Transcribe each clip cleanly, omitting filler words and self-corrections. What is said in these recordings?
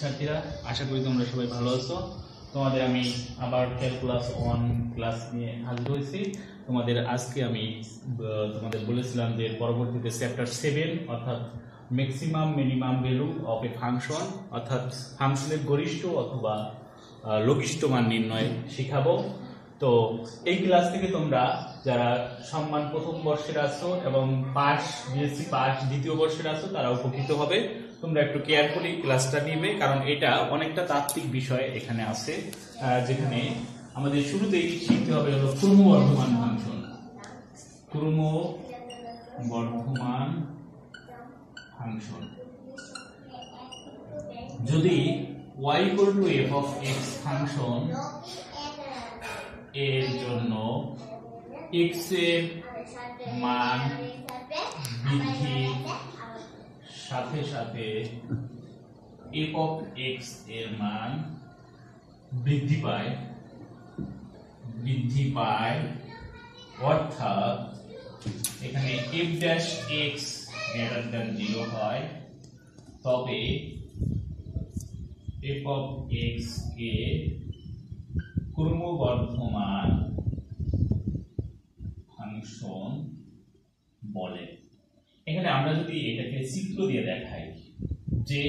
শিক্ষার্থীরা, আশা করি তোমরা সবাই ভালো আছো। তোমাদের আমি আবার ক্যালকুলাস 1 ক্লাস নিয়ে হাজির হয়েছি। তোমাদের আজকে আমি তোমাদের বলেছিলাম যে পরবর্তীতে চ্যাপ্টার 7 অর্থাৎ maximum minimum value of A function অর্থাৎ ফাংশনের গরিষ্ঠ অথবা লঘিষ্ঠ মান নির্ণয় শিখাবো। তো এই ক্লাস থেকে তোমরা যারা সম্মান প্রথম বর্ষের আছো এবং পাস বিএসসি পাস দ্বিতীয় বর্ষের আছো তারা উপকৃত হবে। তোমরা একটু কেয়ারফুলি ক্লাসটা নিবে, কারণ এটা অনেকটা তাত্ত্বিক বিষয় এখানে আছে, যেখানে আমাদের শুরুতেই শিখতে হবে হলো ক্রমবর্ধমান ফাংশন। ক্রমবর্ধমান ফাংশন যদি y f of x function এর জন্য x এর মান বৃদ্ধির সাথে সাথে f of x এর মান বৃদ্ধি পায় অর্থাৎ এখানে f dash x greater than 0 হয়, তবে f of x কে ক্রমবর্ধমান ফাংশন বলে। এখানে আমরা যদি এটাকে চিত্র দিয়ে দেখাই যে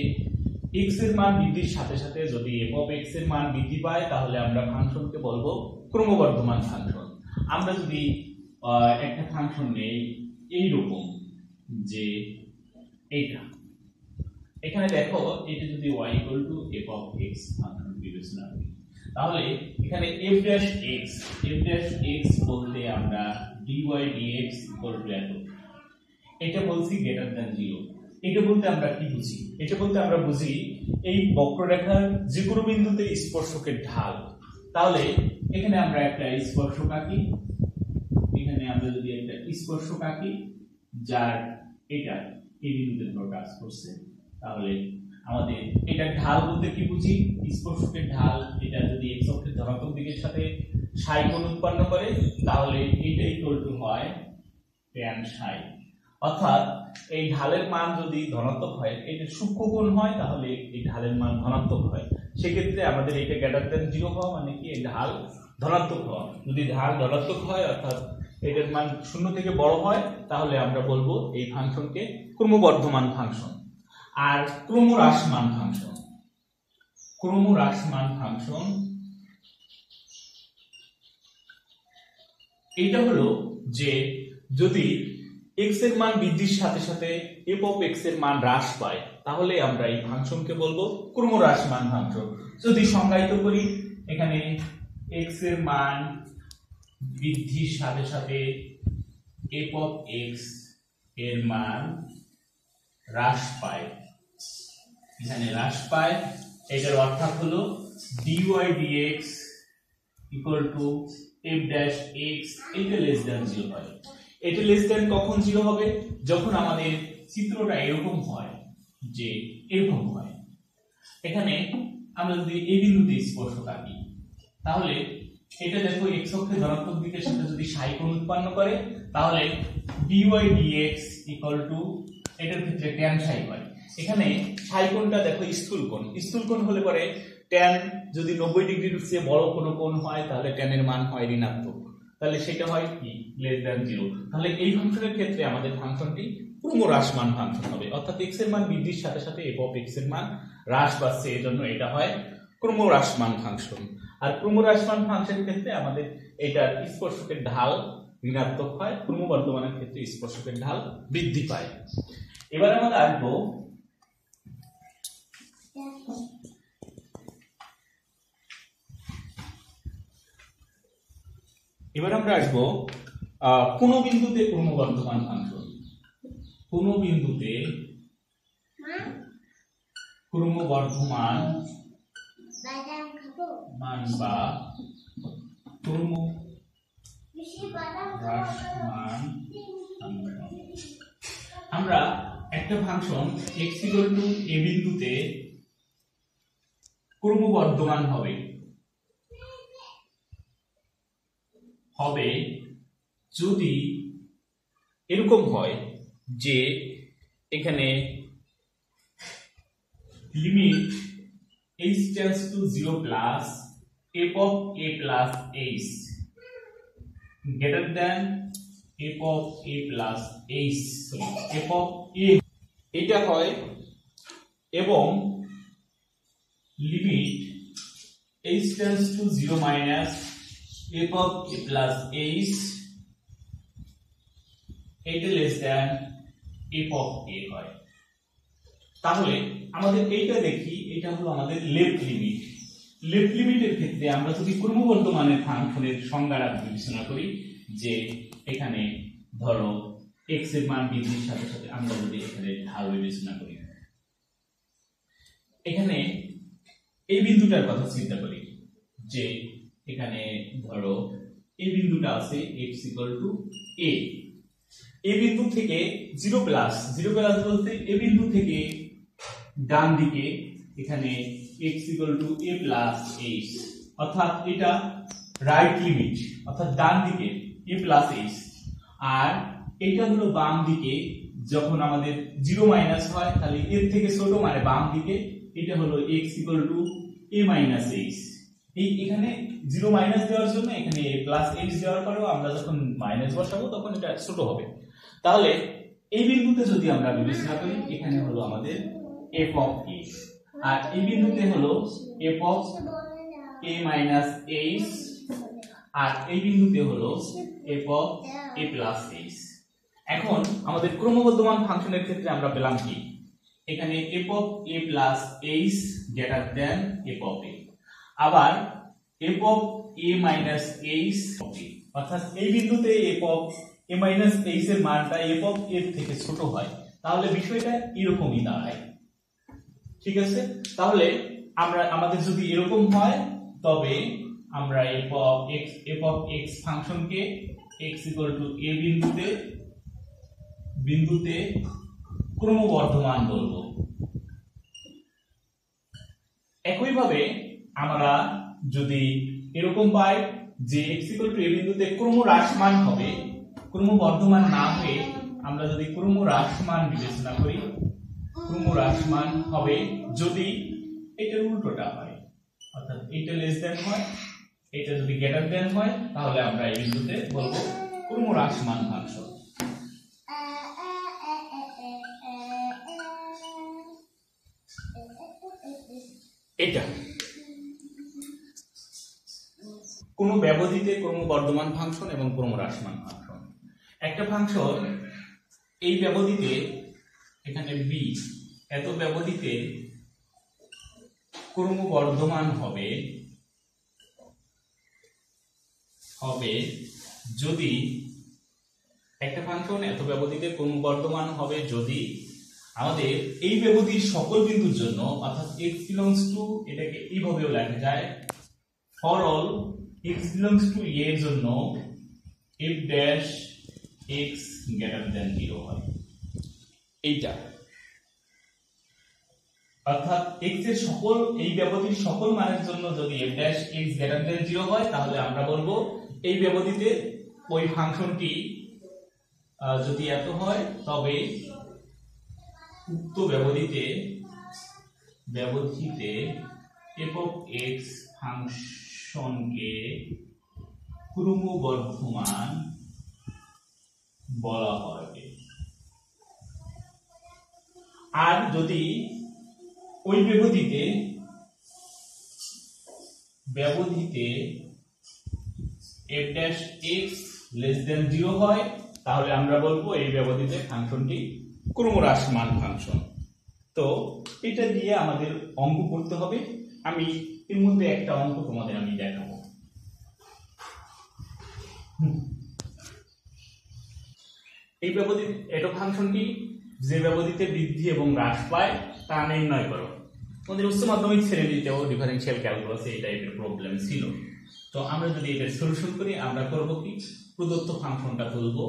x এর মান বৃদ্ধির সাথে সাথে যদি f of x এর মান বৃদ্ধি পায় তাহলে আমরা ফাংশনকে বলবো ক্রমবর্ধমান ফাংশন। আমরা যদি একটা ফাংশন নেই এইরকম যে এইটা, এখানে দেখো এটা যদি y f of x function বিবেচনা করি তাহলে এখানে f dash x বলতে আমরা dy dx এত, এটা বলছি গ্রেটার দ্যান 0। এটা বলতে আমরা কি বুঝি? এটা বলতে আমরা বুঝি এই বক্ররেখার যে কোনো বিন্দুতে স্পর্শকের ঢাল। তাহলে এখানে আমরা একটা স্পর্শক আঁকি, এখানে আমরা যদি একটা স্পর্শক আঁকি যার এটা এই বিন্দুতে কাজ করছে, তাহলে আমাদের এটা ঢাল বলতে কি বুঝি? স্পর্শকের ঢাল। এটা যদি x অক্ষের ধনাত্মক দিকের সাথে সাই কোণ উৎপন্ন করে তাহলে এটা ইকুয়াল টু হয় tan সাই। অর্থাৎ এই ঢালের মান যদি ধনাত্মক হয়, এটা সূক্ষ্ম কোণ হয়, তাহলে এই ঢালের মান ধনাত্মক হয়। সেক্ষেত্রে আমাদের এটা গ্রেটার দ্যান 0 হওয়া মানে কি এই ঢাল ধনাত্মক হওয়া। যদি ঢাল ধনাত্মক হয় অর্থাৎ এটার মান 0 থেকে বড় হয় তাহলে আমরা বলবো এই ফাংশনকে ক্রমবর্ধমান ফাংশন। আর ক্রমহ্রাসমান ফাংশন এটা হলো যে যদি x এর মান বৃদ্ধির সাথে সাথে f of x এর মান হ্রাস পায় তাহলে আমরা এই ফাংশনকে বলবো ক্রমহ্রাসমান ফাংশন। যদি সংজ্ঞায়িত করি, এখানে x এর মান বৃদ্ধির সাথে সাথে f of x এর মান হ্রাস পায়, এখানে হ্রাস পায়, এটার অর্থাৎ হলো dy dx equal to f dash x এটা লেস দ্যান 0 হয়। এটা লেস দ্যান কখন 0 হবে? যখন আমাদের চিত্রটা এরকম হয়, যে এরকম হয়। এখানে আমরা যদি এই বিন্দুতে স্পর্শক আঁকি তাহলে এটা দেখো x অক্ষের ধনাত্মক দিকের সাথে যদি সাই কোণ উৎপন্ন করে তাহলে dy dx equal to এটার ক্ষেত্রে tan সাই হয়। এখানে সাই কোণটা দেখো স্থূল কোণ হলে পরে tan যদি 90 ডিগ্রির চেয়ে বড় কোনো কোণ হয় তাহলে tan এর মান হয় ঋণাত্মক, তাহলে সেটা হয় কি লেস দ্যান 0। তাহলে এই ফাংশনের ক্ষেত্রে আমাদের ফাংশনটি ক্রমহ্রাসমান ফাংশন হবে, অর্থাৎ x এর মান বৃদ্ধির সাথে সাথে f of x এর মান হ্রাস পাচ্ছে, এজন্য এটা হয় ক্রমহ্রাসমান ফাংশন। আর ক্রমহ্রাসমান ফাংশনের ক্ষেত্রে আমাদের এটার স্পর্শকের ঢাল ঋণাত্মক হয়, ক্রমবর্ধমানের ক্ষেত্রে স্পর্শকের ঢাল বৃদ্ধি পায়। এবার আমরা আসবো কোন বিন্দুতে ক্রমবর্ধমান ফাংশন। কোন বিন্দুতে ক্রমবর্ধমান মান বা ক্রমহ্রাসমান আমরা একটা function x equal to a বিন্দুতে ক্রমবর্ধমান হবে যদি এরকম হয় যে এখানে limit h tends to 0 plus f of a plus h greater than f of a plus h, f of a এটা হয় এবং limit h tends to 0 minus f of a plus h এটা less than f of a হয়। তাহলে আমাদের এইটা দেখি, এটা হলো আমাদের লেফট লিমিট। লেফট লিমিটের ক্ষেত্রে আমরা যদি ক্রমবর্ধমানের ফাংশনের সংজ্ঞাটা বিবেচনা করি, যে এখানে ধরো x এর মান বৃদ্ধির সাথে সাথে আমরা যদি এখানে ঢাল বিবেচনা করি, এখানে এই বিন্দুটার কথা চিন্তা করি, যে এখানে ধরো এই বিন্দুটা আছে x a, এই বিন্দু থেকে 0 প্লাস বলতে এই বিন্দু থেকে ডান দিকে এখানে x a plus h, অর্থাৎ এটা রাইট লিমিট, অর্থাৎ ডান দিকে a plus h, আর এটা হলো বাম দিকে যখন আমাদের 0 মাইনাস হয় তাহলে এর থেকে ছোট মানে বাম দিকে এটা হলো x a minus h। এই এখানে 0 মাইনাস দেওয়ার জন্য এখানে a plus h দেওয়ার পরেও আমরা যখন মাইনাস বসাবো তখন এটা ছোট হবে। তাহলে এই বিন্দুতে যদি আমরা বিবেচনা করি, এখানে হলো আমাদের f of a, আর এই বিন্দুতে হলো f of a minus h, আর এই বিন্দুতে হলো f of a plus h। এখন আমাদের ক্রমবর্ধমান ফাংশনের ক্ষেত্রে আমরা পেলাম কি, এখানে f of a plus h greater than f of a, আবার f of a minus h, অর্থাৎ এই বিন্দুতে f of a minus h এর মানটা f of a থেকে ছোট হয়, তাহলে বিষয়টা এরকমই দাঁড়ায়। ঠিক আছে, তাহলে আমাদের যদি এরকম হয় তবে আমরা f of x ফাংশনকে x a বিন্দুতে ক্রমবর্ধমান বলবো। একইভাবে আমরা যদি এরকম পাই যে x a বিন্দুতে ক্রমহ্রাসমান হবে, ক্রমবর্ধমান না হয়ে আমরা যদি ক্রমহ্রাসমান বিবেচনা করি, ক্রমহ্রাসমান হবে যদি এটার উল্টোটা হয়, অর্থাৎ এটা লেস দেন হয়, এটা যদি গ্রেটার দেন হয়, তাহলে আমরা এই বিন্দুতে বলবো ক্রমহ্রাসমান ফাংশন। এটা কোন ব্যবধিতে ক্রমবর্ধমান ফাংশন এবং ক্রমহ্রাসমান ফাংশন। একটা ফাংশন এই ব্যবধিতে, এখানে b এত ব্যবধিতে ক্রমবর্ধমান হবে যদি একটা ফাংশন এত ব্যবধিতে ক্রমবর্ধমান হবে যদি আমাদের এই ব্যবধির সকল বিন্দুর জন্য, অর্থাৎ x belongs to, এটাকে এইভাবেও লেখা যায়, for all x belongs to a এর জন্য f dash x greater than 0 হয়। এইটা অর্থাৎ x এর সকল, এই ব্যবধির সকল মানের জন্য যদি f dash x greater than 0 হয়, তাহলে আমরা বলবো এই ব্যবধিতে ওই ফাংশনটি যদি এত হয় তবে উক্ত ব্যবধিতে f of x ফাংশনকে ক্রমবর্ধমান বলা হবে। আর যদি ওই ব্যবধিতে f dash x less than 0 হয়, তাহলে আমরা বলবো এই ব্যবধিতে ফাংশনটি ক্রমহ্রাসমান ফাংশন। তো এটা দিয়ে আমাদের অঙ্ক করতে হবে। আমি এর মধ্যে একটা অঙ্ক তোমাদের আমি দেখাবো। এই ব্যবধিতে এটা ফাংশনটি যে ব্যবধিতে বৃদ্ধি এবং হ্রাস পায় তা নির্ণয় করো। আমাদের উচ্চ মাধ্যমিক শ্রেণীতেও ডিফারেনশিয়াল ক্যালকুলাসে এই টাইপের প্রবলেম ছিল। তো আমরা যদি এটা সলিউশন করি, আমরা করব কি, প্রদত্ত ফাংশনটা তুলবো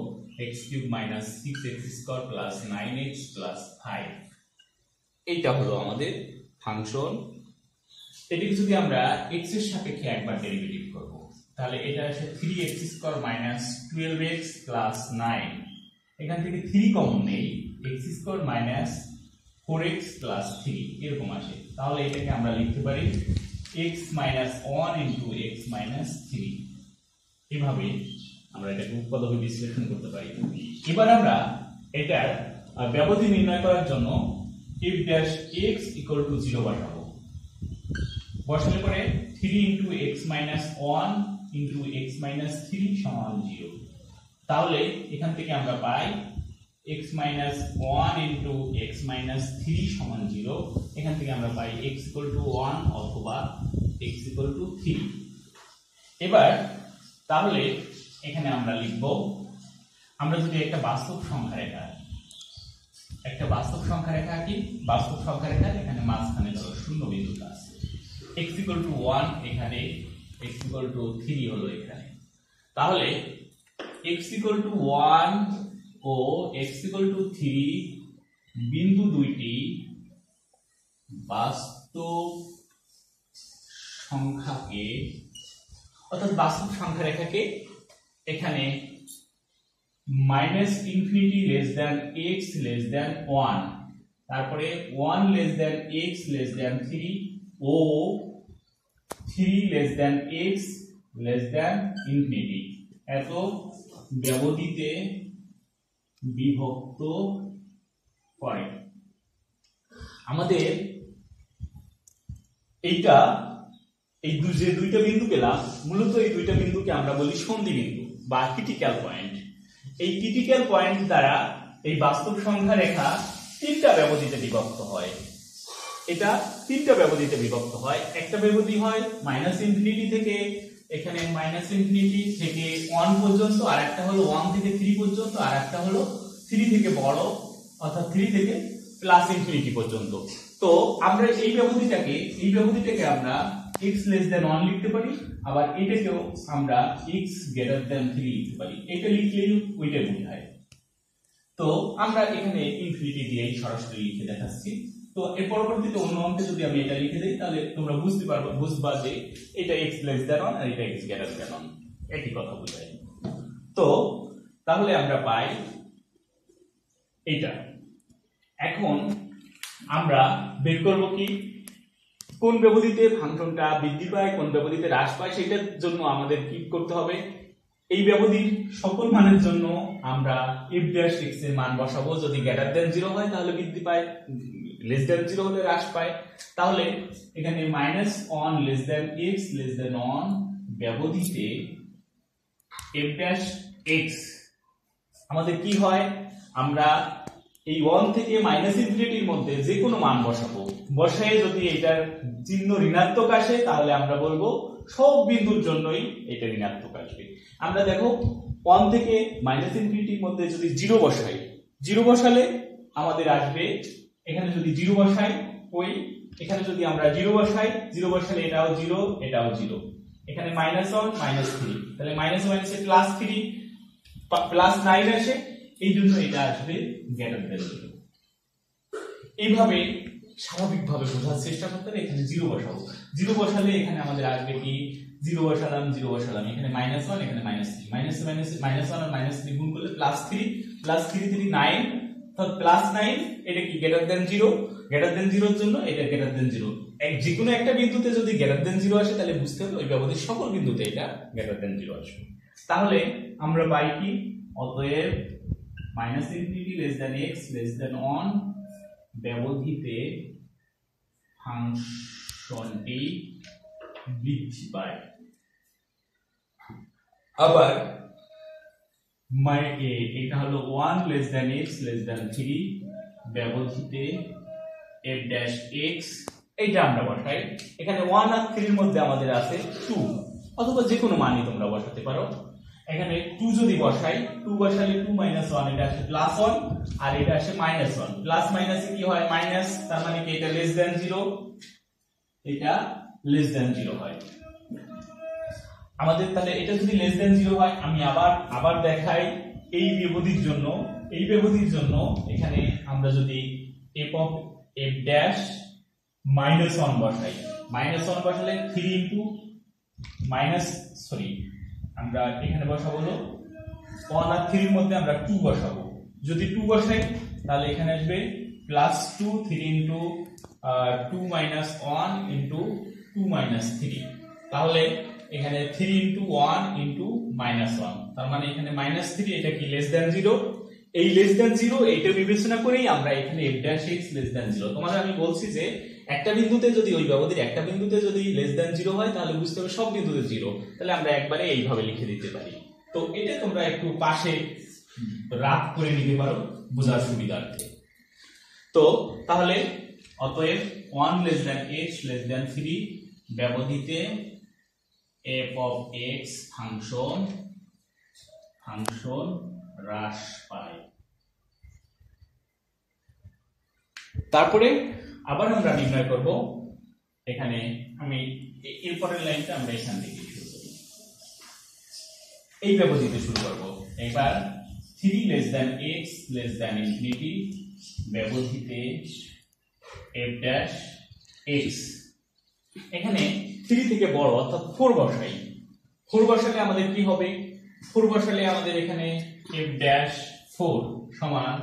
x³ - 6x² + 9x + 5। এইটা হলো আমাদের ফাংশন। এটিকে যদি আমরা x এর সাপেক্ষে একবার ডেরিভেটিভ করব, তাহলে এটা আসে 3x² - 12x + 9। এখান থেকে 3 কমন নেই, x² - 4x প্লাস 3 এরকম আসে, তাহলে এটাকে আমরা লিখতে পারি x minus 1 into x minus 3। এভাবে আমরা এটাকে উৎপাদকে বিশ্লেষণ করতে পারি। এবার আমরা এটার ব্যবধি নির্ণয় করার জন্য f dash x equal two 0 বসাবো। বসালে পরে 3 into x minus 1 into x minus 3 সমান 0। তাহলে এখান থেকে আমরা পাই x minus 1 into x minus 3 সমান 0। এখান থেকে আমরা পাই x ইকুয়াল টু 1 অথবা x ইকুয়াল টু 3। এবার তাহলে এখানে আমরা লিখব, আমরা যদি একটা বাস্তব সংখ্যা রেখা আঁকি, বাস্তব সংখ্যা রেখা এখানে মাঝখানে ধরো শূন্য বিন্দুটা আছে, x ইকুয়াল টু 1 এখানে, x ইকুয়াল টু 3 হলো এখানে। তাহলে x ইকুয়াল টু 1 ও x ইকুয়াল টু 3 বিন্দু দুইটি বাস্তব সংখ্যাকে, অর্থাৎ বাস্তব সংখ্যা রেখাকে এখানে minus infinity less than x less than 1, তারপরে 1 less than x less than 3 ও 3 less than x less than infinity এত ব্যবধিতে বিভক্ত করে। আমাদের এইটা এই যে দুইটা বিন্দু পেলাম, মূলত এই দুইটা বিন্দুকে আমরা বলি সন্ধি বিন্দু বা ক্রিটিক্যাল পয়েন্ট। এই ক্রিটিক্যাল পয়েন্ট দ্বারা এই বাস্তব সংখ্যা রেখা তিনটা ব্যবধিতে বিভক্ত হয়। এটা তিনটা ব্যবধিতে বিভক্ত হয়। একটা ব্যবধি হয় মাইনাস ইনফিনিটি থেকে এখানে মাইনাস ইনফিনিটি থেকে 1 পর্যন্ত, আর একটা হলো 1 থেকে 3 পর্যন্ত, আর একটা হলো 3 থেকে বড় অর্থাৎ 3 থেকে প্লাস ইনফিনিটি পর্যন্ত। তো আমরা এই ব্যবধিটাকে আমরা x লেস দ্যান 1 লিখতে পারি, আবার এটাকেও আমরা x গ্রেটার দ্যান 3 লিখতে পারি। এটা লিখলেই ওইটা বোঝায়। তো আমরা এখানে ইনফিনিটি দিয়ে সরাসরি লিখে দেখাচ্ছি। তো এর পরবর্তীতে অন্য অঙ্কে যদি আমি এটা লিখে দেই তাহলে তোমরা বুঝবা যে এটা x লেস দ্যান 1 আর এটা x গ্রেটার দ্যান 1, একই কথা বোঝায়। তো তাহলে আমরা পাই এইটা। এখন আমরা বের করব কি কোন ব্যবধিতে ফাংশনটা বৃদ্ধি পায়, কোন ব্যবধিতে হ্রাস পায়। সেটার জন্য আমাদের কি করতে হবে, এই ব্যবধির সকল মানের জন্য আমরা f ড্যাশ x এর মান বসাবো। যদি গ্রেটার দ্যান 0 হয় তাহলে বৃদ্ধি পায়, লেস দ্যান 0 হলে হ্রাস পায়। তাহলে এখানে -1 less than x less than 1 ব্যবধিতে f dash x আমাদের কি হয়, আমরা এই 1 থেকে মাইনাস ইনফিনিটির মধ্যে যে কোনো মান বসাবো। বসায় যদি এটার চিহ্ন ঋণাত্মক আসে তাহলে আমরা বলবো সব বিন্দুর জন্যই এটা ঋণাত্মক আসবে। আমরা দেখো 1 থেকে মাইনাস ইনফিনিটির মধ্যে যদি 0 বসাই, 0 বসালে আমাদের আসবে, এখানে যদি 0 বসাই এখানে যদি আমরা 0 বসাই, 0 বসালে এটাও 0 এটাও 0, এখানে -1 -3, তাহলে মাইনাস মাইনাসে +3 +9 আসে, এই জন্য এটা আসবে গ্রেটার দ্যান 0। এইভাবে স্বাভাবিকভাবে বোঝার চেষ্টা করতে হবে। এখানে 0 বসাবো, 0 বসালে এখানে আমাদের আসবে কি 0 বসালাম এখানে -1 এখানে -3, -1 আর -3 গুণ করলে +3 +3 9, অর্থাৎ +9 এটা কি গ্রেটার দ্যান 0, গ্রেটার দ্যান 0 এর জন্য এটা গ্রেটার দ্যান 0। যে কোনো একটা বিন্দুতে যদি গ্রেটার দ্যান 0 আসে তাহলে বুঝতে হবে ওই ব্যবধির সকল বিন্দুতে এটা গ্রেটার দ্যান 0 আসবে। তাহলে আমরা পাই কি, অতএব -infinity less than x less than 1 ব্যবধিতে ফাংশনটি বৃদ্ধি পায়। আবার এটা হলো 1 less than x less than 3 ব্যবধিতে f dash x, এইটা আমরা বসাই। এখানে 1 আর 3 এর মধ্যে আমাদের আছে 2, অথবা যে কোনো মানই তোমরা বসাতে পারো। এখানে 2 যদি বসাই, 2 বসালে 2 -1 এটা আসে +1 আর এটা আসে -1, প্লাস মাইনাসে কি হয় মাইনাস, তার মানে কি এটা লেস দ্যান 0, এটা লেস দ্যান 0 হয় আমাদের। তাহলে এটা যদি লেস দ্যান 0 হয়, আমি আবার দেখাই এই ব্যবধির জন্য এখানে আমরা যদি f of f ড্যাশ -1 বসাই, -1 বসালে 3 ইনটু আমরা এখানে বসাবো হলো 1 আর 3 এর মধ্যে আমরা 2 বসাবো। যদি 2 বসাই তাহলে এখানে আসবে plus 2 3 into 2 minus 1 into 2 minus 3, তাহলে এখানে 3 ইন্টু 1 ইন্টু মাইনাস 1, তার মানে এখানে মাইনাস 3 এটা কি লেস দ্যান 0, এই লেস দ্যান 0 এইটা বিবেচনা করেই আমরা এখানে f dash x less than 0। তোমাদের আমি বলছি যে একটা বিন্দুতে যদি ওই ব্যবধির একটা বিন্দুতে যদি লেস দ্যান 0 হয় তাহলে বুঝতে হবে সব বিন্দুতে 0, তাহলে আমরা একবারে এইভাবে লিখে দিতে পারি। তো এটা তোমরা একটু পাশে রাখ করে নিতে পারো বোঝার সুবিধার্থে। তো তাহলে অতএব 1 less than x less than 3 ব্যবধিতে f of x function হ্রাস পায়। তারপরে আবার আমরা নির্ণয় করব, এখানে আমি এরপরের লাইনটা আমরা এখান থেকে শুরু করি, এই ব্যবধিতে শুরু করব। এবার 3 less than x less than infinity ব্যবধিতে f ড্যাশ x, এখানে 3 থেকে বড় অর্থাৎ 4 বসাই। 4 বসালে আমাদের কি হবে, 4 বসালে আমাদের এখানে f ড্যাশ 4 সমান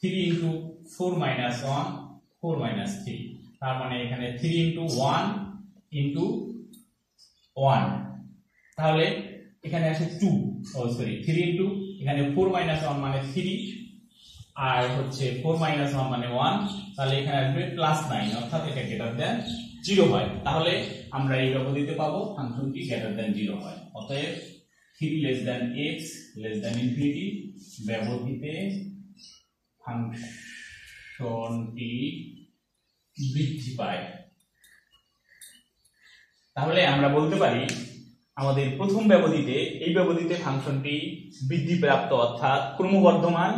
3 ইন্টু 4 মাইনাস 1 4 মাইনাস 3, তার মানে এখানে 3 ইন্টু 1 ইন্টু 1, তাহলে এখানে আসে 2, সরি 3 ইন্টু এখানে 4 মাইনাস 1 মানে 3 আর হচ্ছে 4 মাইনাস 1 মানে 1, তাহলে এখানে আসবে প্লাস 9, অর্থাৎ এটা গ্রেটার দ্যান 0 হয়। তাহলে আমরা এই ব্যবধিতে পাবো ফাংশনটি গ্রেটার দ্যান 0 হয়। অতএব 3 less than x less than infinity ব্যবধিতে ফাংশনটি বৃদ্ধি পায়। তাহলে আমরা বলতে পারি আমাদের প্রথম ব্যবধিতে, এই ব্যবধিতে ফাংশনটি বৃদ্ধিপ্রাপ্ত অর্থাৎ ক্রমবর্ধমান,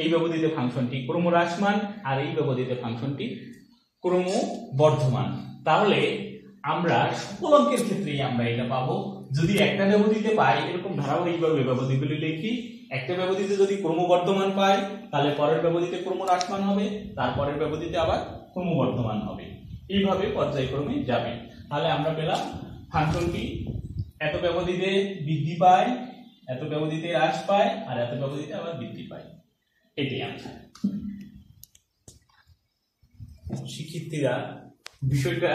এই ব্যবধিতে ফাংশনটি ক্রমহ্রাসমান, আর এই ব্যবধিতে ফাংশনটি ক্রমবর্ধমান। তাহলে আমরা সকল অঙ্কের ক্ষেত্রেই আমরা এটা পাবো। যদি একটা ব্যবধিতে পাই, এরকম ধারাবাহিকভাবে ব্যবধিগুলি লিখি, একটা ব্যবধিতে যদি ক্রমবর্ধমান পাই তাহলে পরের ব্যবধিতে ক্রমহ্রাসমান হবে, তারপরের ব্যবধিতে আবার ক্রমবর্ধমান হবে, এইভাবে পর্যায়ক্রমে যাবে। তাহলে আমরা পেলাম ফাংশনটি এত ব্যবধিতে বৃদ্ধি পায়, এত ব্যবধিতে হ্রাস পায়, আর এত ব্যবধিতে আবার বৃদ্ধি পায়। এটাই আনসার। শিক্ষার্থীরা, বিষয়টা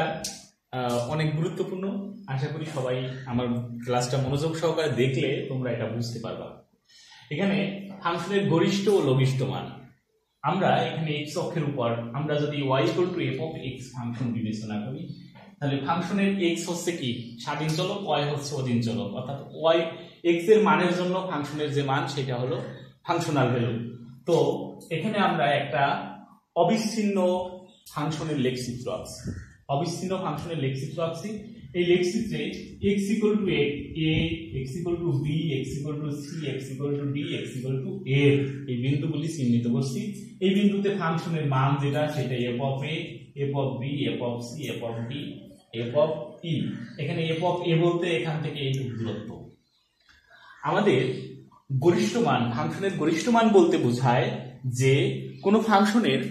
অনেক গুরুত্বপূর্ণ, আশা করি সবাই আমার ক্লাসটা মনোযোগ সহকারে দেখলে তোমরা এটা বুঝতে পারবা। এখানে ফাংশনের গরিষ্ঠ ও লঘিষ্ঠ মান, আমরা এখানে x অক্ষের উপর আমরা যদি y f of x function বিবেচনা করি, তাহলে ফাংশনের x হচ্ছে কি স্বাধীন চলক, y হচ্ছে অধীন চলক, অর্থাৎ y x এর মানের জন্য ফাংশনের যে মান সেটা হলো ফাংশনাল ভ্যালু। তো এখানে আমরা একটা অবিচ্ছিন্ন ফাংশনের লেখচিত্র আঁকছি, অবিচ্ছিন্ন ফাংশনের লেখচিত্র আঁকছি। এই লেখচিত্রে x equal to a, x equal to b, x equal to c, x equal to d, x equal to a এই বিন্দুগুলি চিহ্নিত করছি। এই বিন্দুতে ফাংশনের মান যেটা সেটা f of a, f of b, f of c, f of d, f of e। এখানে f of a বলতে এখান থেকে এইটুকু দূরত্ব। আমাদের গরিষ্ঠ মান, ফাংশনের গরিষ্ঠ মান বলতে বোঝায় যে কোনো ফাংশনের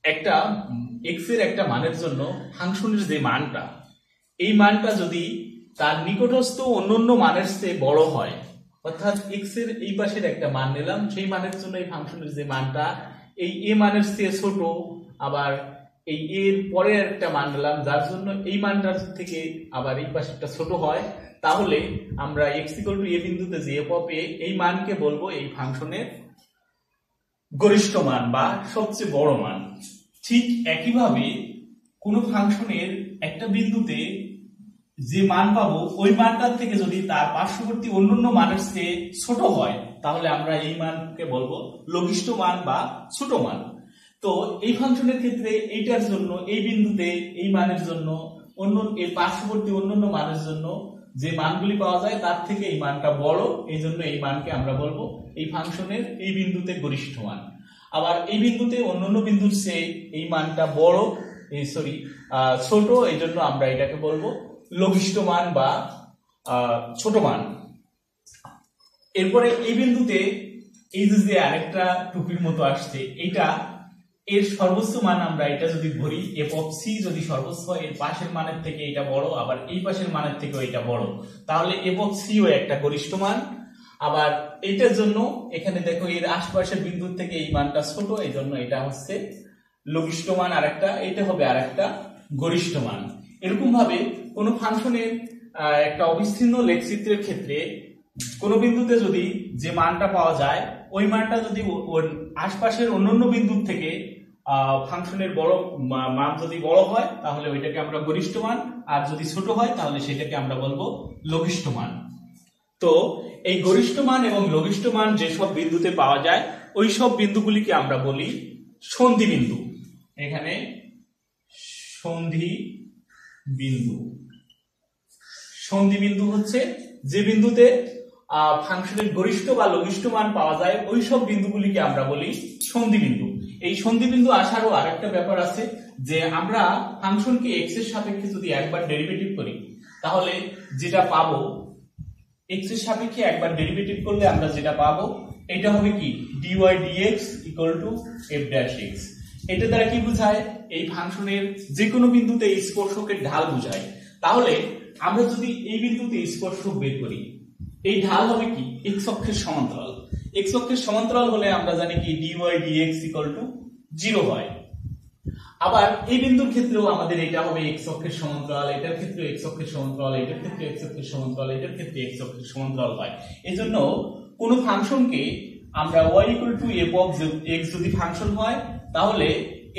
একটা x এর একটা মানের জন্য ফাংশনের যে মানটা, এই মানটা যদি তার নিকটস্থ অন্যান্য মানের চেয়ে বড় হয়, অর্থাৎ x এর এই পাশের একটা মান নিলাম, সেই মানের জন্য এই ফাংশনের যে মানটা এই a মানের চেয়ে ছোট, আবার এই a এর পরে একটা মান নিলাম যার জন্য এই মানটার থেকে আবার এই পাশেরটা ছোট হয়, তাহলে আমরা x equal to a বিন্দুতে যে f of a এই মানকে বলবো এই ফাংশনের গরিষ্ঠ মান বা সবচেয়ে বড় মান। ঠিক একইভাবে কোন ফাংশনের একটা বিন্দুতে যে মান পাবো ওই মানটার থেকে যদি তার পার্শ্ববর্তী অন্যান্য মানের চেয়ে ছোট হয়, তাহলে আমরা এই মানকে বলবো লঘিষ্ঠ মান বা ছোট মান। তো এই ফাংশনের ক্ষেত্রে এইটার জন্য এই বিন্দুতে এই মানের জন্য অন্য এর পার্শ্ববর্তী অন্যান্য মানের জন্য যে মানগুলি পাওয়া যায় তার থেকে এই মানটা বড়, এই জন্য এই মানকে আমরা বলবো এই ফাংশনের এই বিন্দুতে গরিষ্ঠ মান। আবার এই বিন্দুতে অন্যান্য বিন্দুর চেয়ে এই মানটা বড়, ছোট, এই জন্য আমরা এটাকে বলবো লঘিষ্ঠ মান বা ছোট মান। এরপরে এই বিন্দুতে এই যে আরেকটা টুপির মতো আসছে, এটা এর সর্বোচ্চ মান আমরা এটা যদি ধরি f of c যদি সর্বোচ্চ হয়, এর পাশের মানের থেকে এটা বড়, আবার এই পাশের মানের থেকেও এটা বড়, তাহলে f of c ও একটা গরিষ্ঠ মান। আবার এইটার জন্য এখানে দেখো এর আশপাশের বিন্দু থেকে এই মানটা ছোট, এই জন্য এটা হচ্ছে লঘিষ্ঠ মান আরেকটা, এটা হবে আরেকটা গরিষ্ঠ মান। এরকম ভাবে কোন ফাংশনের একটা অবিচ্ছিন্ন লেখচিত্রের ক্ষেত্রে কোন বিন্দুতে যদি যে মানটা পাওয়া যায় ওই মানটা যদি ওর আশপাশের অন্যান্য বিন্দুর থেকে ফাংশনের বড় মান যদি বড় হয় তাহলে ওইটাকে আমরা গরিষ্ঠ মান, আর যদি ছোট হয় তাহলে সেটাকে আমরা বলবো লঘিষ্ঠ মান। তো এই গরিষ্ঠ মান এবং লঘিষ্ঠ মান যেসব বিন্দুতে পাওয়া যায় ওই সব বিন্দুগুলিকে আমরা বলি সন্ধি বিন্দু। এখানে সন্ধি বিন্দু, সন্ধি বিন্দু হচ্ছে যে বিন্দুতে ফাংশনের গরিষ্ঠ বা লঘিষ্ঠ মান পাওয়া যায় ওই সব বিন্দুগুলিকে আমরা বলি সন্ধি বিন্দু। এই সন্ধি বিন্দু আসারও আরেকটা ব্যাপার আছে যে আমরা ফাংশনকে এক্স এর সাপেক্ষে যদি একবার ডেরিভেটিভ করি তাহলে যেটা পাবো, এক্স এর সাপেক্ষে একবার ডেরিভেটিভ করলে আমরা যেটা পাবো এটা হবে কি dy dx equal to f dash x। এটা দ্বারা কি বোঝায়? এই ফাংশনের যে কোনো বিন্দুতে স্পর্শকের ঢাল বোঝায়। তাহলে আমরা যদি এই বিন্দুতে স্পর্শক বের করি, এই ঢাল হবে কি x অক্ষের সমান্তরাল। x অক্ষের সমান্তরাল হলে আমরা জানি কি dy dx ইকুয়াল টু 0 হয়। আবার এই বিন্দুর ক্ষেত্রেও আমাদের এটা হবে x অক্ষের সমান্তরাল, এটার ক্ষেত্রে x অক্ষের সমান্তরাল, এটার ক্ষেত্রে x অক্ষের সমান্তরাল, এটার ক্ষেত্রে x অক্ষের সমান্তরাল হয়। এজন্য কোন ফাংশনকে আমরা y equal to f of x যদি ফাংশন হয় তাহলে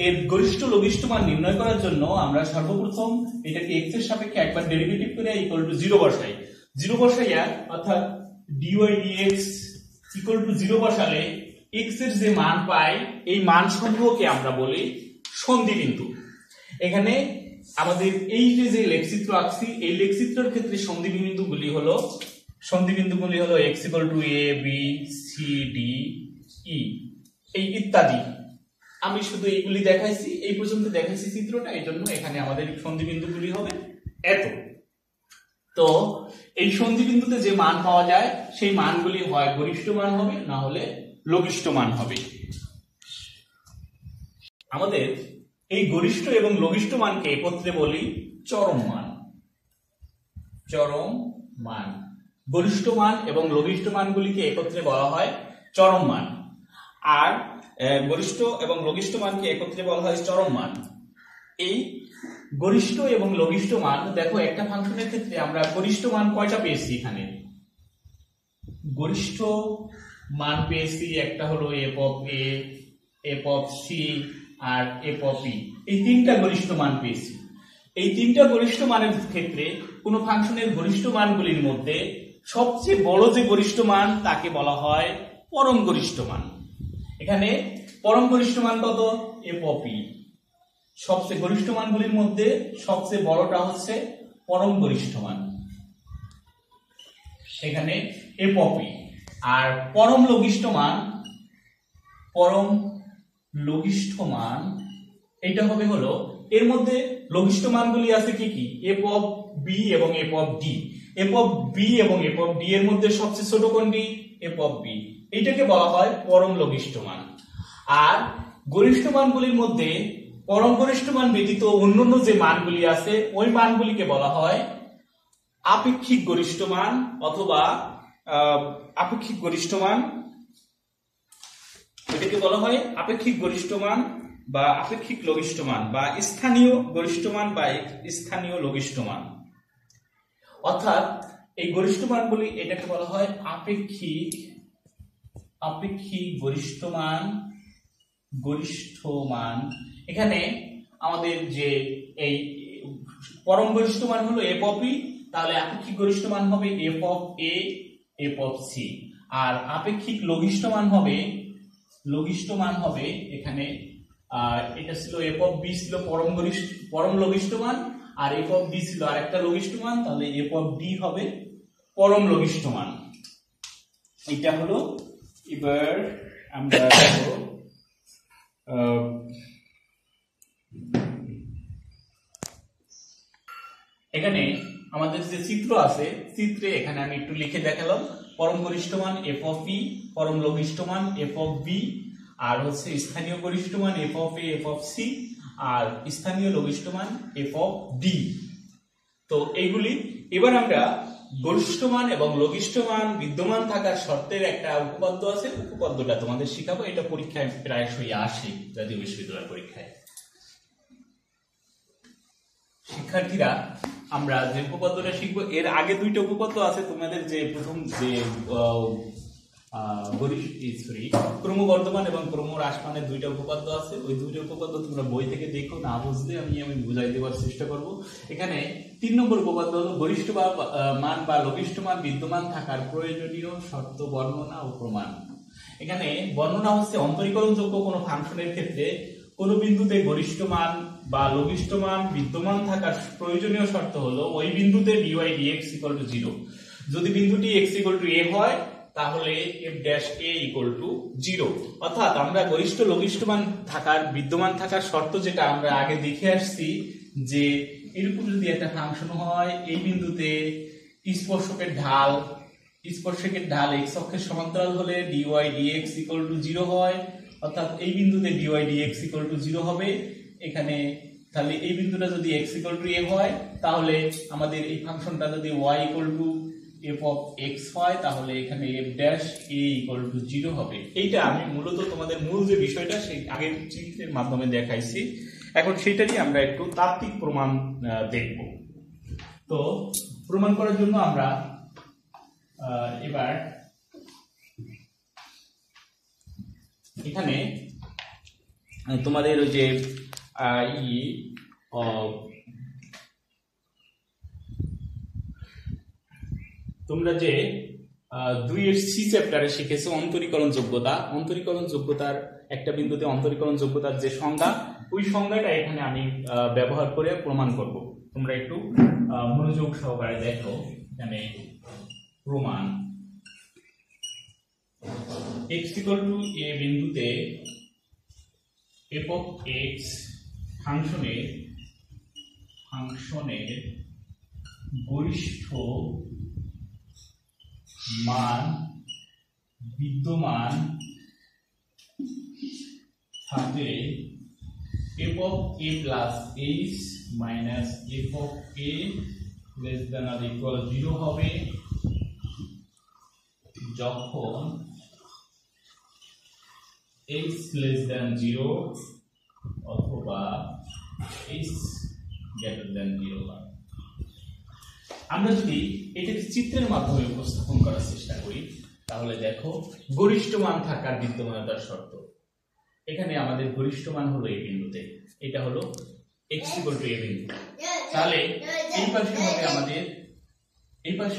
এর গরিষ্ঠ লঘিষ্ঠ মান নির্ণয় করার জন্য আমরা সর্বপ্রথম এটাকে x এর সাপেক্ষে একবার ডেরিভেটিভ করে ইকুয়াল টু 0 বসাই। 0 বসাইয়া অর্থাৎ dy dx ইকুয়াল টু 0 বসালে x এর যে মান পাই এই মান সমূহকে আমরা বলি সন্ধি বিন্দু। এখানে আমাদের এই যে লেখচিত্র আঁকছি এই লেখচিত্রের ক্ষেত্রে সন্ধি বিন্দুগুলি হলো x equal two a b c d e এই ইত্যাদি। আমি শুধু এইগুলি দেখাইছি, এই পর্যন্ত দেখাইছি চিত্রটা, এই জন্য এখানে আমাদের সন্ধি বিন্দুগুলি হবে এত। তো এই সন্ধি বিন্দুতে যে মান পাওয়া যায় সেই মানগুলি হয় গরিষ্ঠ মান হবে, না হলে লঘিষ্ঠ মান হবে। আমাদের এই গরিষ্ঠ এবং লঘিষ্ঠ মানকে একত্রে বলি চরম মান। চরম মান, গরিষ্ঠ মান এবং লঘিষ্ঠ মানগুলিকে একত্রে বলা হয় চরম মান, আর গরিষ্ঠ এবং লঘিষ্ঠ মানকে একত্রে বলা হয় চরম মান। এই গরিষ্ঠ এবং লঘিষ্ঠ মান দেখো একটা ফাংশনের ক্ষেত্রে আমরা গরিষ্ঠ মান কয়টা পেয়েছি? এখানে গরিষ্ঠ মান পেয়েছি একটা হলো f of a, f of c আর f অফ e, এই তিনটা গরিষ্ঠ মান পেয়েছি। এই তিনটা গরিষ্ঠ মানের ক্ষেত্রে কোন ফাংশনের গরিষ্ঠ মানগুলির মধ্যে সবচেয়ে বড় যে গরিষ্ঠ মান তাকে বলা হয় পরম গরিষ্ঠ মান। এখানে পরম গরিষ্ঠ মান কত? f of e। সবচেয়ে গরিষ্ঠ মানগুলির মধ্যে সবচেয়ে বড়টা হচ্ছে পরম গরিষ্ঠ মান, এখানে f অফ e। আর পরম লঘিষ্ঠ মান এটা হবে হলো এর মধ্যে লঘিষ্ঠ মানগুলি আছে কি কি? f অফ b এবং f of d। f of b এবং f অফ d এর মধ্যে সবচেয়ে ছোট কোনটি? f of b। এইটাকে বলা হয় পরম লঘিষ্ঠ মান। আর গরিষ্ঠ মানগুলির মধ্যে পরম গরিষ্ঠ মান ব্যতীত অন্যান্য যে মানগুলি আছে ওই মানগুলিকে বলা হয় আপেক্ষিক গরিষ্ঠ মান অথবা আপেক্ষিক গরিষ্ঠ মান। এটাকে বলা হয় আপেক্ষিক গরিষ্ঠ মান বা আপেক্ষিক লঘিষ্ঠ মান বা স্থানীয় গরিষ্ঠ মান বা স্থানীয় লঘিষ্ঠ মান। অর্থাৎ এই গরিষ্ঠ মানগুলি এটাকে বলা হয় আপেক্ষিক গরিষ্ঠ মান। এখানে আমাদের যে এই পরম গরিষ্ঠ মান হলো f অফ e, তাহলে আপেক্ষিক গরিষ্ঠ মান হবে f of a, f of c। আর আপেক্ষিক লঘিষ্ঠ মান হবে এখানে এটা ছিল f অফ b ছিল পরম লঘিষ্ঠ মান, আর f অফ d ছিল আরেকটা লঘিষ্ঠ মান, তাহলে f অফ d হবে পরম লঘিষ্ঠ মান। এটা হলো। এবার আমরা দেখো এখানে আমাদের যে চিত্র আছে চিত্রে এখানে আমি একটু লিখে দেখালাম পরম গরিষ্ঠ মান f অফ e, পরম লঘিষ্ঠ মান f অফ b, আর হচ্ছে স্থানীয় গরিষ্ঠ মান f of a, f of c, আর স্থানীয় লঘিষ্ঠ মান f অফ d। তো এইগুলি এবার আমরা গরিষ্ঠ মান এবং লঘিষ্ঠ মান বিদ্যমান থাকার শর্তের একটা উপপাদ্য আছে, উপপাদ্যটা তোমাদের শিখাবো। এটা পরীক্ষায় প্রায়শই আসে, জাতীয় বিশ্ববিদ্যালয় পরীক্ষায়। শিক্ষার্থীরা আমরা যে উপপাদ্যটা শিখবো, এর আগে দুইটা উপপাদ্য আছে তোমাদের, যে প্রথম যে ক্রমবর্ধমান এবং ক্রমহ্রাসমানের দুইটা উপপাদ্য আছে, ওই দুইটা উপপাদ্য তোমরা বই থেকে দেখো, না বুঝলে আমি বুঝাই দেওয়ার চেষ্টা করব। এখানে 3 নম্বর উপপাদ্য হলো গরিষ্ঠ মান বা লঘিষ্ঠ মান বিদ্যমান থাকার প্রয়োজনীয় শর্ত বর্ণনা ও প্রমাণ। এখানে বর্ণনা হচ্ছে অন্তরীকরণযোগ্য কোনো ফাংশনের ক্ষেত্রে কোন বিন্দুতে গরিষ্ঠ মান বা লঘিষ্ঠ মান বিদ্যমান থাকার প্রয়োজনীয় শর্ত হলো ওই বিন্দুতে dy dx 0। যদি বিন্দুটি x a হয় তাহলে f'(a) 0। অর্থাৎ আমরা গরিষ্ঠ লঘিষ্ঠ মান থাকার বিদ্যমান থাকার শর্ত যেটা আমরা আগে দেখে আসছি, যে এরকম যদি একটা ফাংশন হয়, এই বিন্দুতে স্পর্শকের ঢাল x অক্ষের সমান্তরাল হলে dy dx 0 হয়, অর্থাৎ এই বিন্দুতে dy dx 0 হবে। এখানে তাহলে এই বিন্দুটা যদি x a হয়, তাহলে আমাদের এই ফাংশনটা যদি y f of x হয়, তাহলে এখানে f'(a) 0 হবে। এইটা আমি মূলত তোমাদের মূল যে বিষয়টা সেই আগের চিত্রের মাধ্যমে দেখাইছি। এখন সেটারই আমরা একটু তাত্ত্বিক প্রমাণ দেখব। তো প্রমাণ করার জন্য আমরা এবার এখানে তোমাদের ওই যে তোমরা যে 2 এর সি চ্যাপ্টারে শিখেছো অন্তরীকরণ যোগ্যতা, অন্তরীকরণ যোগ্যতার একটা বিন্দুতে অন্তরীকরণ যোগ্যতার যে সংজ্ঞা, ওই সংজ্ঞাটা এখানে আমি ব্যবহার করে প্রমাণ করব। তোমরা একটু মনোযোগ সহকারে দেখো। এখানে প্রমাণ x a বিন্দুতে f of x ফাংশনের গরিষ্ঠ মান বিদ্যমান থাকলে f of a plus h minus f of a less than or equal 0 হবে যখন h less than 0 অথবা h greater than 0 হয়। আমরা যদি এটাকে চিত্রের মাধ্যমে উপস্থাপন করার চেষ্টা করি, তাহলে দেখো গরিষ্ঠ মান থাকার বিদ্যমানতার শর্ত। এখানে আমাদের গরিষ্ঠ মান হলো এই বিন্দুতে, এটা হলো x a বিন্দু। তাহলে এই পাশে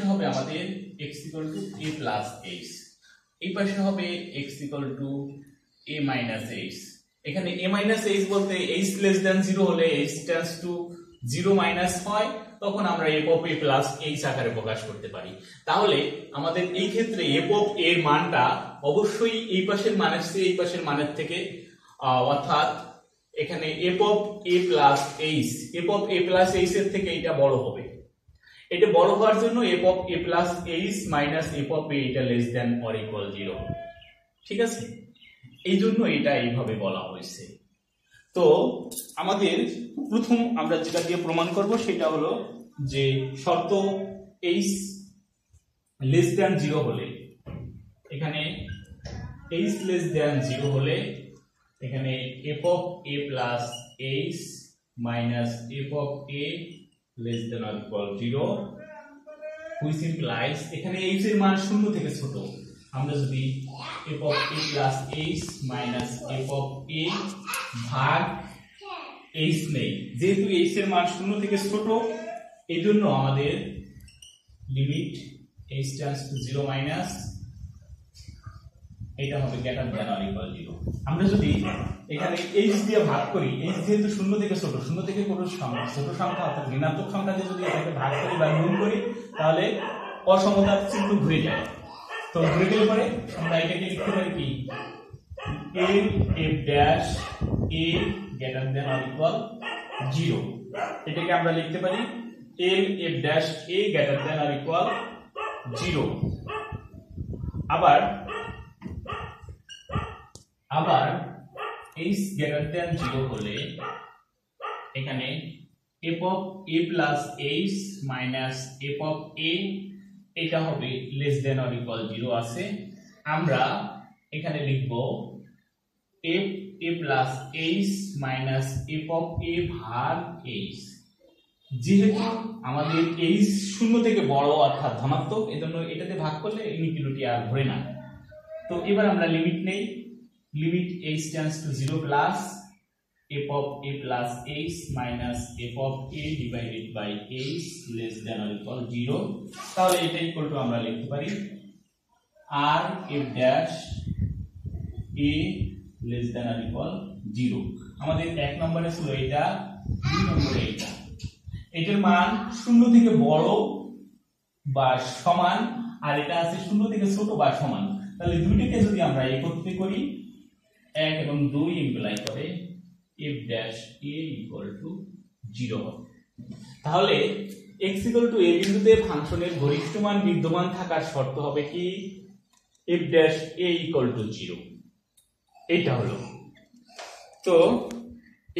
হবে আমাদের x a plus h, এই পাশে হবে x a minus h। এখানে a minus h বলতে h less than 0 হলে h tends to 0 minus হয়, তখন আমরা f of a plus h আকারে প্রকাশ করতে পারি। তাহলে আমাদের এই ক্ষেত্রে f of a এর মানটা অবশ্যই এই পাশের মানের চেয়ে এই পাশের মানের থেকে, অর্থাৎ এখানে f of a plus h এর থেকে এটা বড় হবে। এটা বড় হওয়ার জন্য f of a plus h minus f of a এটা less than or equal 0। ঠিক আছে, এই জন্য এটা এইভাবে বলা হয়েছে। তো আমাদের প্রথম আমরা যেটা দিয়ে প্রমাণ করব সেটা হলো যে শর্ত h less than 0 হলে, এখানে h less than 0 হলে এখানে f of a plus h minus f of a less than or equal 0, which implies এখানে h এর মান 0 থেকে ছোট। আমরা যদি f of a plus h minus f of a ভাগ h নেই, যেহেতু h এর মান 0 থেকে ছোট, এই জন্য আমাদের limit h tends to 0 minus এটা হবে greater than or equal 0। আমরা যদি এখানে h দিয়ে ভাগ করি, h যেহেতু 0 থেকে ছোট, 0 থেকে কোনো ছোট সংখ্যা অর্থাৎ ঋণাত্মক সংখ্যা দিয়ে যদি এটাকে ভাগ করি বা গুণ করি, তাহলে অসমতার চিহ্ন ঘুরে যায়। তো ঘুরে গেলে পরে আমরা এটাকে লিখতে পারি কি l f dash a greater than or equal 0। এটাকে আমরা লিখতে পারি l f dash a greater than or equal 0। আবার h greater than 0 হলে এখানে f of a plus h minus f of a এটা হবে লেস দেন অর ইকুয়াল 0 আছে, আমরা এখানে লিখব f a plus h minus f of a ভাগ h। যেহেতু আমাদের h শূন্য থেকে বড় অর্থাৎ ধনাত্মক, এজন্য এটাতে ভাগ করলে ইনফিনিটি আর ঘুরে না। তো এবার আমরা লিমিট নেই, limit h tends to 0 plus f of a plus h minus f of a divided by h less than or equal 0। তাহলে এটা ইকুয়াল টু আমরা লিখতে পারি r f dash a less than or equal 0। আমাদের এক নম্বরে ছিল এটা, দুই নম্বরে এটা। এটার মান শূন্য থেকে বড় বা সমান, আর এটা আছে শূন্য থেকে ছোট বা সমান। তাহলে দুইটাকে যদি আমরা একত্রিত করি, 1 এবং 2 ইমপ্লাই করে f dash a equal to 0 হবে। তাহলে x equal to a বিন্দুতে ফাংশনের গরিষ্ঠ মান বিদ্যমান থাকার শর্ত হবে কি f dash a equal to 0। এটা হলো। তো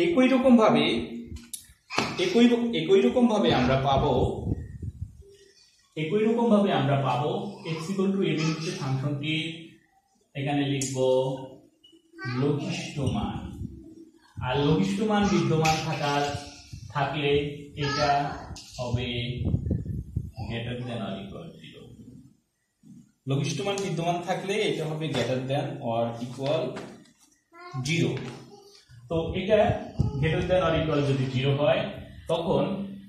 একই রকম ভাবে আমরা পাবো x equal to a বিন্দুতে ফাংশনটি এখানে লিখব লঘিষ্ঠ মান, আর লঘিষ্ঠ মান বিদ্যমান থাকলে এটা হবে গ্রেটার দ্যান অর ইকুয়াল 0। লঘিষ্ঠ মান বিদ্যমান থাকলে এটা হবে গ্রেটার দ্যান অর ইকুয়াল 0। তো এটা গ্রেটার দ্যান অর ইকুয়াল যদি 0 হয়, তখন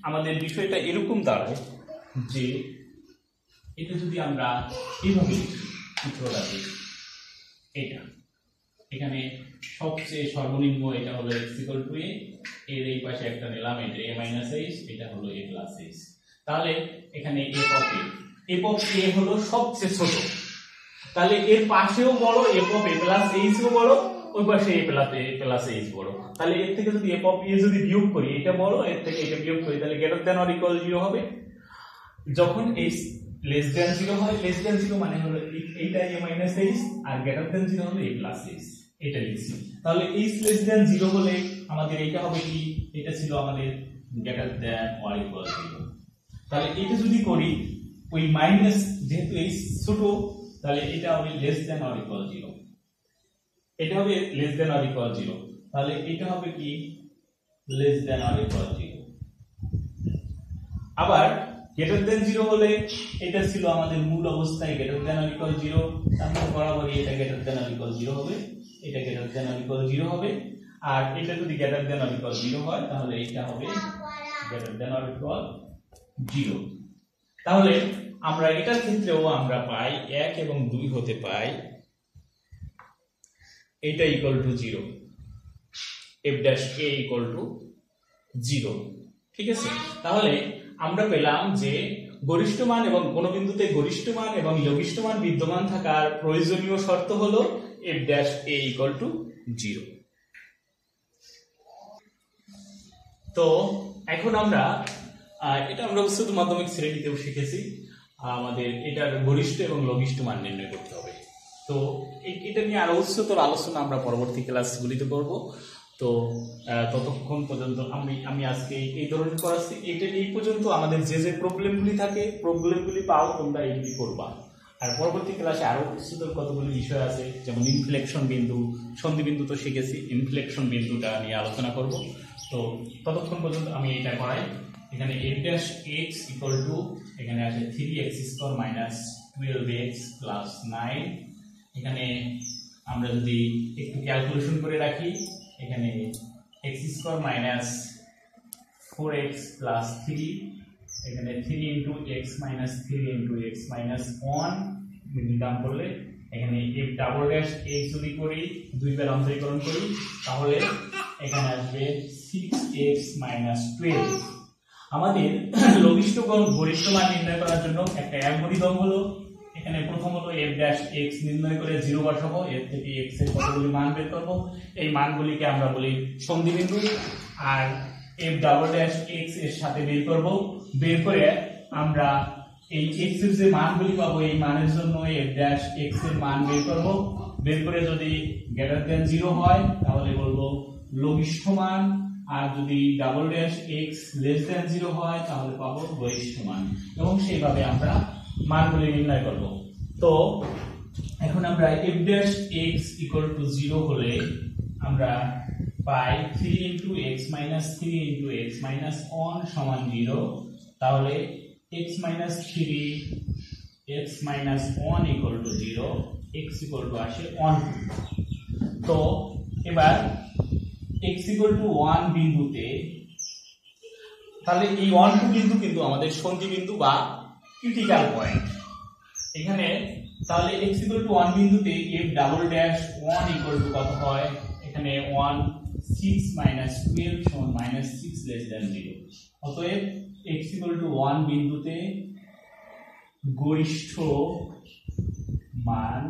আমাদের বিষয়টা এরকম দাঁড়ায় যে এটা যদি আমরা এইভাবে চিত্রটাতে, এটা এখানে সবচেয়ে সর্বনিম্ন এটা হলো x equal to a, এর এই পাশে একটা নিলাম, এটা a minus h, এটা হলো a plus h। তাহলে এখানে f of a হলো সবচেয়ে ছোট, তাহলে এর পাশেও বড় f of a plus h ও বড়, ওই পাশে a plus h বড়। তাহলে এর থেকে যদি f of a যদি বিয়োগ করি, এটা বড়, এর থেকে এটা বিয়োগ করি, তাহলে গ্রেটার দ্যান অর ইকুয়াল 0 হবে। যখন h লেস দ্যান 0 হয়, লেস দ্যান 0 মানে হলো এইটা a minus h, আর গ্রেটার দ্যান 0 হলো a plus h। এটা লিখছি। তাহলে h less than 0 হলে আমাদের এটা হবে কি, এটা ছিল আমাদের greater than or equal 0। তাহলে এটা যদি করি, ওই মাইনাস যেহেতু h ছোট, তাহলে এটা হবে less than or equal 0। এটা হবে less than or equal 0। তাহলে এটা হবে কি less than or equal 0। আবার greater than 0 হলে এটা ছিল আমাদের মূল অবস্থায় greater than or equal 0, তারপর বরাবরই এটা greater than or equal 0 হবে, এটা greater than or equal 0 হবে। আর এটা যদি greater than or equal 0 হয়, তাহলে এটা হবে greater than or equal 0। তাহলে আমরা এটার ক্ষেত্রেও আমরা পাই 1 এবং 2 হতে পাই এটা equal to 0, f dash a equal to 0। ঠিক আছে? তাহলে আমরা পেলাম যে গরিষ্ঠ মান এবং কোন বিন্দুতে গরিষ্ঠ মান এবং লঘিষ্ঠ মান বিদ্যমান থাকার প্রয়োজনীয় শর্ত হলো f dash a equal to 0। তো এখন আমরা এটা আমরা উচ্চতর মাধ্যমিক শ্রেণীতেও শিখেছি, আমাদের এটার গরিষ্ঠ এবং লঘিষ্ঠ মান নির্ণয় করতে হবে। তো এটা নিয়ে আরো উচ্চতর আলোচনা আমরা পরবর্তী ক্লাসগুলিতে করব। তো ততক্ষণ পর্যন্ত আমি আজকে এই ধরনের করাচ্ছি। এটা এই পর্যন্ত আমাদের যে প্রবলেমগুলি থাকে, প্রবলেমগুলি পাও তোমরা এইগুলি করবা। আর পরবর্তী ক্লাসে আরো উচ্চতর কতগুলি বিষয় আছে, যেমন ইনফ্লেকশন বিন্দু, সন্ধি বিন্দু তো শিখেছি, ইনফ্লেকশন বিন্দুটা নিয়ে আলোচনা করব। তো ততক্ষণ পর্যন্ত আমি এটা করাই। এখানে f dash x equal to এখানে আছে 3x square minus 12x plus 9। এখানে আমরা যদি একটু ক্যালকুলেশন করে রাখি, এখানে x square minus 4x plus 3, এখানে 3 into x minus 3 into x minus 1 নির্ধারণ করলে, এখানে f double dash x যদি করি, দুইবার অন্তরীকরণ করি, তাহলে এখানে আসবে 6x minus 12। আমাদের লঘিষ্ঠ এবং গরিষ্ঠ মান নির্ণয় করার জন্য একটা অ্যালগরিদম হলো, এখানে প্রথম হলো f dash x নির্ণয় করে 0 বসাবো, এর থেকে x এর কতগুলি মান বের করব, এই মানগুলিকে আমরা বলি সন্ধি বিন্দু। আর f double dash x এর সাথে বের করব, বের করে আমরা এই x এর যে মানগুলি পাবো, এই মানের জন্য f dash x এর মান বের করব, বের করে যদি গ্রেটার দ্যান 0 হয় তাহলে বলবো লঘিষ্ঠ মান, আর যদি double dash x less than 0 হয় তাহলে পাবো গরিষ্ঠ মান। এবং সেইভাবে আমরা মানগুলি নির্ণয় করব। তো এখন আমরা f dash x equal to 0 হলে আমরা পাই 3 into x minus 3 into x minus 1 সমান 0। তাহলে x minus 3 x minus 1 equal to 0, x equal to আসে 1। তো এবার x equal to 1 বিন্দুতে, তাহলে এই 1 2 বিন্দু কিন্তু আমাদের সন্ধি বিন্দু বা ক্রিটিক্যাল পয়েন্ট এখানে। তাহলে x equal to 1 বিন্দুতে f double dash 1 equal to কত হয়, এখানে 1 6 minus 12 সমান minus 6 less than 0। অতএব x equal to 1 বিন্দুতে গরিষ্ঠ মান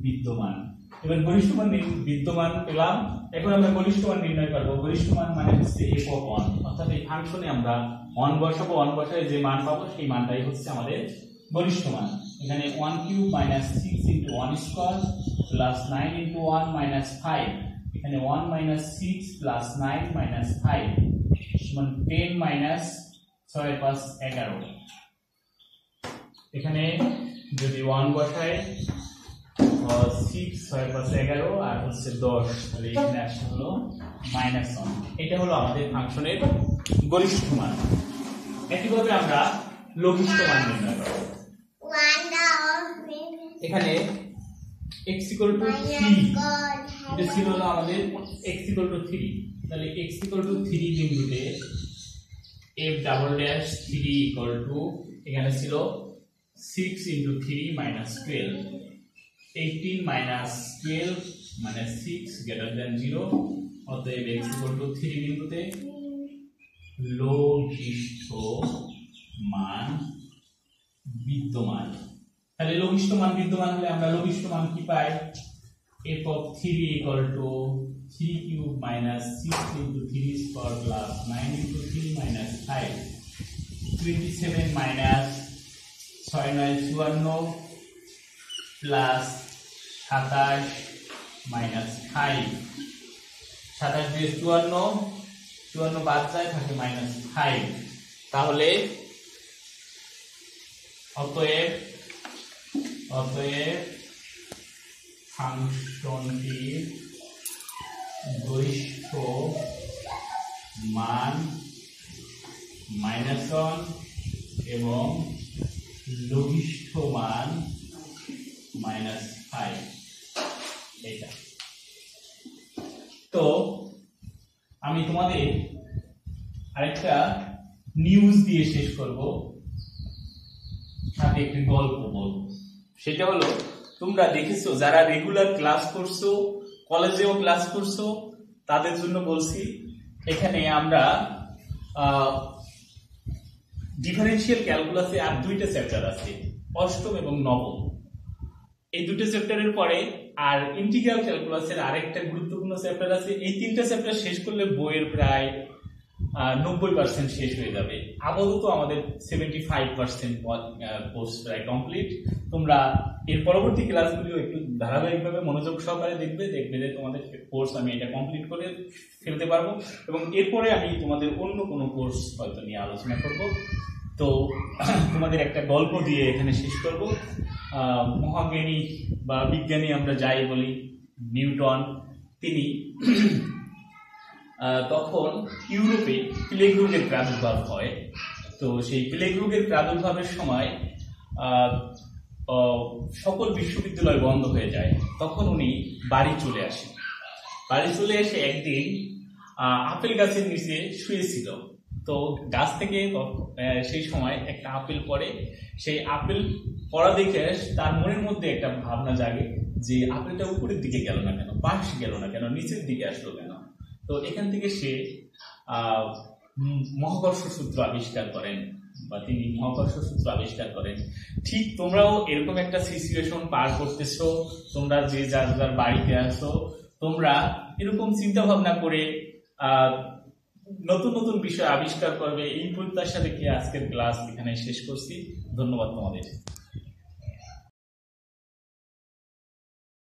বিদ্যমান। এবার গরিষ্ঠ মান বিদ্যমান পেলাম, এখন আমরা গরিষ্ঠ মান নির্ণয় করব। গরিষ্ঠ মান মানে হচ্ছে f of 1, অর্থাৎ এই ফাংশনে আমরা 1 বসাবো, 1 বসায় যে মান পাবো সেই মানটাই হচ্ছে আমাদের গরিষ্ঠ মান। এখানে 1 cube minus 6 into 1 square plus 9 into 1 minus 5, এখানে 1 minus 6 plus 9 minus 5 সমান 10 minus 6 5 11। এখানে যদি 1 বসায় 6 6 5 11 আর হচ্ছে 10, তাহলে এখানে আসলে হলো -1। এটা হলো আমাদের ফাংশনের গরিষ্ঠ মান। একইভাবে আমরা লঘিষ্ঠ মান নির্ণয় করব। এখানে x equal to 3, এটা ছিল হলো আমাদের x equal to 3, তাহলে x equal to 3 বিন্দুতে f double dash 3 equal to, এখানে ছিল 6 into 3 minus 12, 18 minus 12 মানে 6 greater than 0। অতএব x equal to 3 বিন্দুতে লঘিষ্ঠ মান বিদ্যমান। তাহলে লঘিষ্ঠ মান বিদ্যমান হলে আমরা লঘিষ্ঠ মান কি পাই, f of 3 equal to 3 cube minus 6 into 3 square plus 9 into 3 minus 5, 27 minus 6 9 54 plus 27 minus 5, 27 দিয়ে 54 বাদ যায় থাকে -5। তাহলে অতএব ফাংশনটির গরিষ্ঠ মান -1 এবং লঘিষ্ঠ মান -5। এটা তো আমি তোমাদের আরেকটা নিউজ দিয়ে শেষ করব, সাথে একটি গল্প বলবো। সেটা হলো, তোমরা দেখেছো যারা রেগুলার ক্লাস করছো, কলেজেও ক্লাস করছো, তাদের জন্য বলছি। এখানে আমরা ডিফারেন্সিয়াল ক্যালকুলাসে আর 2টা চ্যাপ্টার আছে, অষ্টম এবং নবম। এই 2টা চ্যাপ্টারের পরে আর ইন্টিগ্রাল ক্যালকুলাসের আরেকটা গুরুত্বপূর্ণ চ্যাপ্টার আছে। এই 3টা চ্যাপ্টার শেষ করলে বইয়ের প্রায় 90% শেষ হয়ে যাবে। আপাতত আমাদের 75% কোর্স প্রায় কমপ্লিট। তোমরা এর পরবর্তী ক্লাসগুলিও একটু ধারাবাহিকভাবে মনোযোগ সহকারে দেখবে যে তোমাদের কোর্স আমি এটা কমপ্লিট করে ফেলতে পারবো, এবং এরপরে আমি তোমাদের অন্য কোনো কোর্স হয়তো নিয়ে আলোচনা করব। তো তোমাদের একটা গল্প দিয়ে এখানে শেষ করব। মহাজ্ঞানী বা বিজ্ঞানী আমরা যাই বলি, নিউটন, তিনি তখন ইউরোপে প্লেগ রোগের প্রাদুর্ভাব হয়। তো সেই প্লেগ রোগের প্রাদুর্ভাবের সময় সকল বিশ্ববিদ্যালয় বন্ধ হয়ে যায়। তখন উনি বাড়ি চলে আসেন। বাড়ি চলে এসে একদিন আপেল গাছের নিচে শুয়েছিল। তো গাছ থেকে সেই সময় একটা আপেল পড়ে। সেই আপেল পড়া দেখে তার মনের মধ্যে একটা ভাবনা জাগে যে আপেলটা উপরের দিকে গেল না কেন, পাশে গেল না কেন, নিচের দিকে আসলো কেন। তো এখান থেকে সে মহাকর্ষ সূত্র আবিষ্কার করেন, বা তিনি মহাকর্ষ সূত্র আবিষ্কার করেন। ঠিক তোমরাও এরকম একটা সিচুয়েশন পার করতেছো, তোমরা যে যার যার বাড়িতে আছো, তোমরা এরকম চিন্তা ভাবনা করে নতুন নতুন বিষয় আবিষ্কার করবে, এই প্রত্যাশা রেখে আজকের ক্লাস এখানে শেষ করছি। ধন্যবাদ তোমাদের।